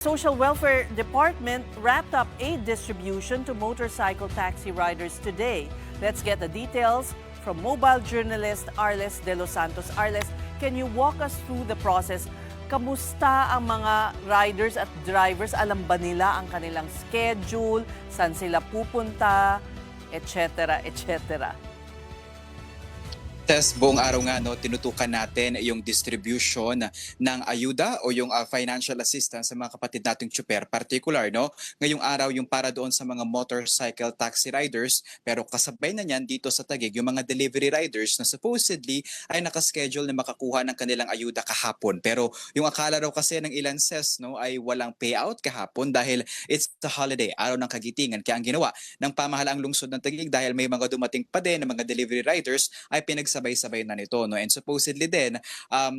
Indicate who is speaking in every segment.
Speaker 1: Social Welfare Department wrapped up aid distribution to motorcycle taxi riders today. Let's get the details from mobile journalist Arles De Los Santos. Arles, can you walk us through the process? Kamusta ang mga riders at drivers? Alam ba nila ang kanilang schedule, saan sila pupunta, etc., etc.?
Speaker 2: Buong araw nga tinutukan natin yung distribution ng ayuda o yung financial assistance sa mga kapatid nating tsuper. Particular ngayong araw yung para doon sa mga motorcycle taxi riders, pero kasabay na niyan dito sa Taguig yung mga delivery riders na supposedly ay nakaschedule na makakuha ng kanilang ayuda kahapon. Pero yung akala raw kasi ng ilan ay walang payout kahapon dahil it's the holiday, araw ng Kagitingan. Kaya ang ginawa ng pamahalaang lungsod ng Taguig, dahil may mga dumating pa din ng mga delivery riders, ay pinagsabay-sabay na nito. And supposedly din,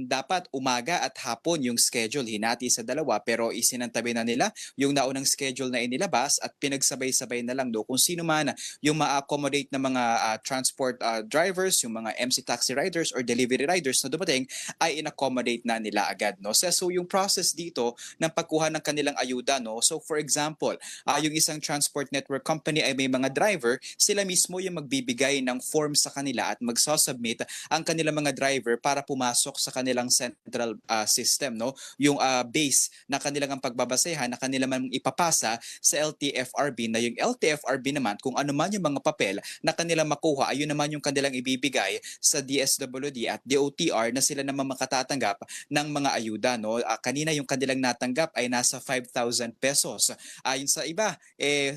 Speaker 2: dapat umaga at hapon yung schedule, hinati sa dalawa, pero isinantabi na nila yung naunang schedule na inilabas at pinagsabay-sabay na lang kung sino man yung ma-accommodate na mga transport drivers, yung mga MC taxi riders or delivery riders na dumating ay in-accommodate na nila agad. So yung process dito ng pagkuha ng kanilang ayuda, so for example, yung isang transport network company ay may mga driver, sila mismo yung magbibigay ng form sa kanila at magsasubmit ang kanilang mga driver para pumasok sa kanilang central system, yung base na kanilang ang pagbabasehan na kanilang ipapasa sa LTFRB, na yung LTFRB naman kung ano man yung mga papel na kanilang makuha, ayun naman yung kanilang ibibigay sa DSWD at DOTR na sila naman makatatanggap ng mga ayuda. Kanina yung kanilang natanggap ay nasa 5,000 pesos. Ayon sa iba,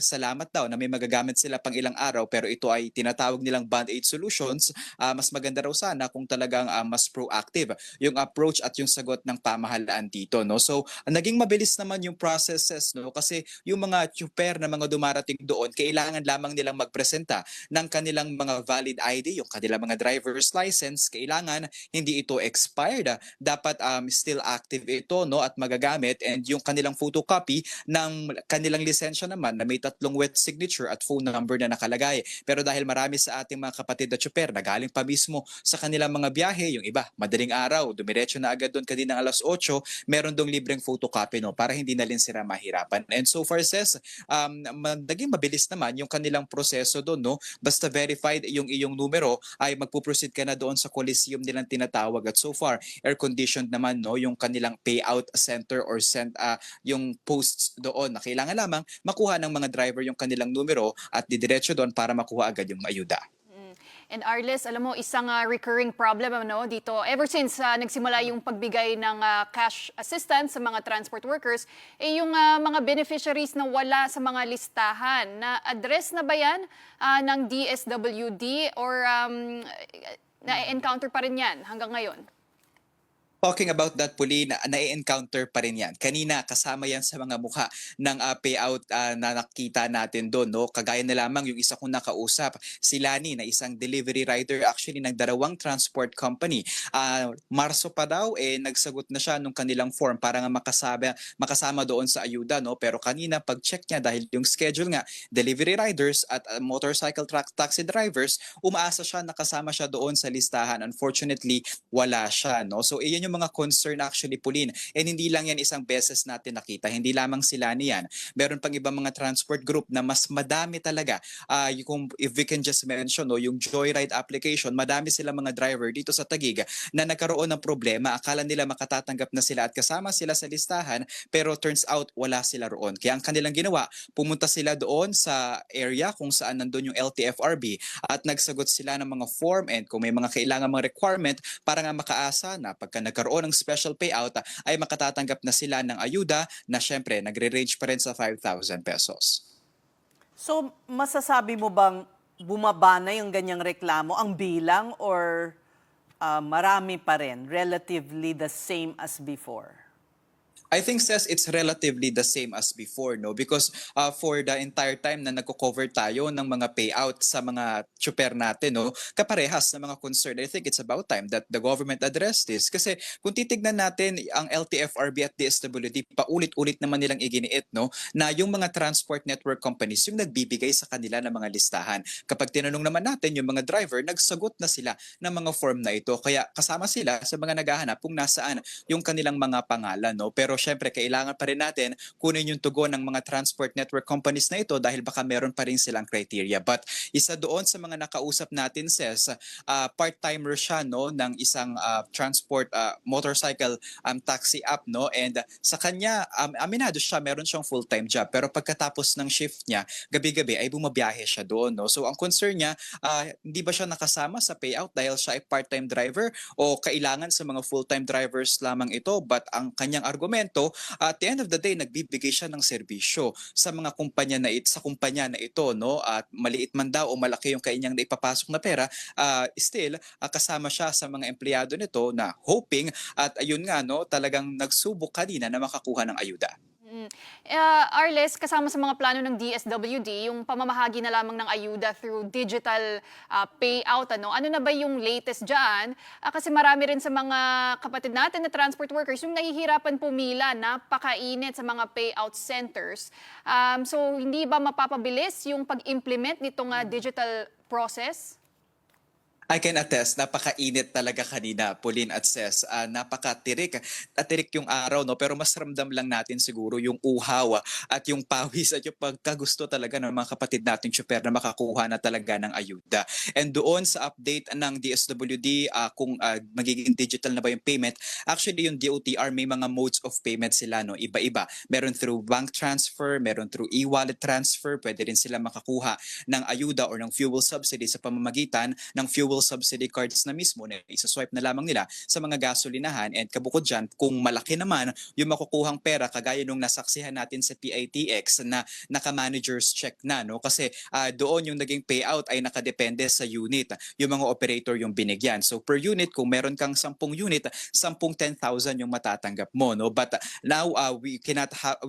Speaker 2: salamat daw na may magagamit sila pang ilang araw, pero ito ay tinatawag nilang band-aid solutions. Mas maganda raw sana kung talagang mas proactive yung approach at yung sagot ng pamahalaan dito. So naging mabilis naman yung processes, kasi yung mga tsuper na mga dumarating doon, kailangan lamang nilang magpresenta ng kanilang mga valid ID, yung kanilang mga driver's license. Kailangan hindi ito expired, dapat still active ito at magagamit, and yung kanilang photocopy ng kanilang lisensya naman na may 3 wet signature at phone number na nakalagay. Pero dahil marami sa ating mga kapatid na tsuper na galing pa mismo sa kanilang mga biyahe, yung iba madaling araw, dumiretso na agad doon kanina alas 8, meron dong libreng photocopy para hindi na rin sila mahirapan. And so far naging mabilis naman yung kanilang proseso doon, basta verified yung iyong numero ay magpuproceed ka na doon sa Coliseum nilang tinatawag, at so far air conditioned naman yung kanilang payout center or yung posts doon na kailangan lamang makuha ng mga driver yung kanilang numero at didiretso doon para makuha agad yung ayuda.
Speaker 3: And Arles, alam mo, isang recurring problem dito, ever since nagsimula yung pagbigay ng cash assistance sa mga transport workers, yung mga beneficiaries na wala sa mga listahan. Na-address na ba yan ng DSWD or na-encounter pa rin yan hanggang ngayon?
Speaker 2: Talking about that, Puli, na-encounter pa rin yan. Kanina, kasama yan sa mga mukha ng payout na nakita natin doon. Kagaya na lamang yung isa kong nakausap, si Lani, na isang delivery rider actually ng dalawang transport company. Marso pa daw, nagsagot na siya nung kanilang form para nga makasama doon sa ayuda. Pero kanina, pag-check niya, dahil yung schedule nga, delivery riders at motorcycle taxi drivers, umaasa siya, nakasama siya doon sa listahan. Unfortunately, wala siya. So, iyan yung mga concern actually, Pauline. And hindi lang yan isang beses natin nakita. Hindi lamang sila niyan. Meron pang ibang mga transport group na mas madami talaga. If we can just mention, yung Joyride application, madami sila mga driver dito sa Taguig na nagkaroon ng problema. Akala nila makatatanggap na sila at kasama sila sa listahan, pero turns out wala sila roon. Kaya ang kanilang ginawa, pumunta sila doon sa area kung saan nandun yung LTFRB at nagsagot sila ng mga form and kung may mga kailangan mga requirement para nga makaasa na pagka nagkaroon ng special payout ay makatatanggap na sila ng ayuda na syempre nagre-range pa rin sa 5,000 pesos.
Speaker 1: So, masasabi mo bang bumaba na yung ganyang reklamo, ang bilang, or marami pa rin, relatively the same as before?
Speaker 2: I think it's relatively the same as before, because for the entire time na nagko-cover tayo ng mga payout sa mga tsuper natin, kaparehas na mga concern. I think it's about time that the government address this. Kasi kung titignan natin ang LTFRB at DSWD, paulit-ulit naman nilang iginiit, na yung mga transport network companies yung nagbibigay sa kanila ng mga listahan. Kapag tinanong naman natin yung mga driver, nagsagot na sila ng mga form na ito. Kaya kasama sila sa mga naghahanap kung nasaan yung kanilang mga pangalan. Pero syempre kailangan pa rin natin kunin yung tugon ng mga transport network companies na ito dahil baka meron pa rin silang criteria. But isa doon sa mga nakausap natin, Ses, part-timer siya, no, ng isang transport motorcycle taxi app, no, and sa kanya aminado siya meron siyang full-time job pero pagkatapos ng shift niya gabi-gabi ay bumabiyahe siya doon, no. So ang concern niya, hindi ba siya nakasama sa payout dahil siya ay part-time driver o kailangan sa mga full-time drivers lamang ito? But ang kanyang argumento, at the end of the day nagbibigay siya ng serbisyo sa mga kumpanya na ito, no, at maliit man daw o malaki yung kanyang naipapasok na pera, still kasama siya sa mga empleyado nito na hoping at ayun nga, no, talagang nagsubok kanina na makakuha ng ayuda.
Speaker 3: Arles, kasama sa mga plano ng DSWD, yung pamamahagi na lamang ng ayuda through digital payout. Ano na ba yung latest dyan? Kasi marami rin sa mga kapatid natin na transport workers yung nahihirapan pumila, napakainit sa mga payout centers. So hindi ba mapapabilis yung pag-implement nitong digital process?
Speaker 2: I can attest, napakainit talaga kanina, Pauline at Ses. Napakatirik at tirik yung araw, no? Pero mas ramdam lang natin siguro yung uhaw at yung pawis at yung pagkagusto talaga ng mga kapatid nating tsuper na makakuha na talaga ng ayuda. And doon sa update ng DSWD, kung magiging digital na ba yung payment, actually yung DOTR may mga modes of payment sila, no? Iba-iba. Meron through bank transfer, meron through e-wallet transfer, pwede rin sila makakuha ng ayuda or ng fuel subsidy sa pamamagitan ng fuel subsidy cards na mismo na isa-swipe na lamang nila sa mga gasolinahan. And kabukod dyan, kung malaki naman yung makukuhang pera kagaya nung nasaksihan natin sa PITX na naka-manager's check na, no? Kasi doon yung naging payout ay nakadepende sa unit. Yung mga operator yung binigyan. So per unit, kung meron kang 10 unit, 10,000 yung matatanggap mo, no? But now we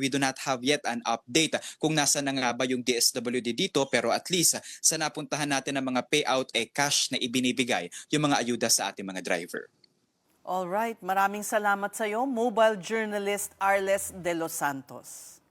Speaker 2: do not have yet an update kung nasa na nga ba yung DSWD dito, pero at least sa napuntahan natin ng mga payout cash na binibigay yung mga ayuda sa ating mga driver.
Speaker 1: All right, maraming salamat sa iyo, mobile journalist Arles De Los Santos.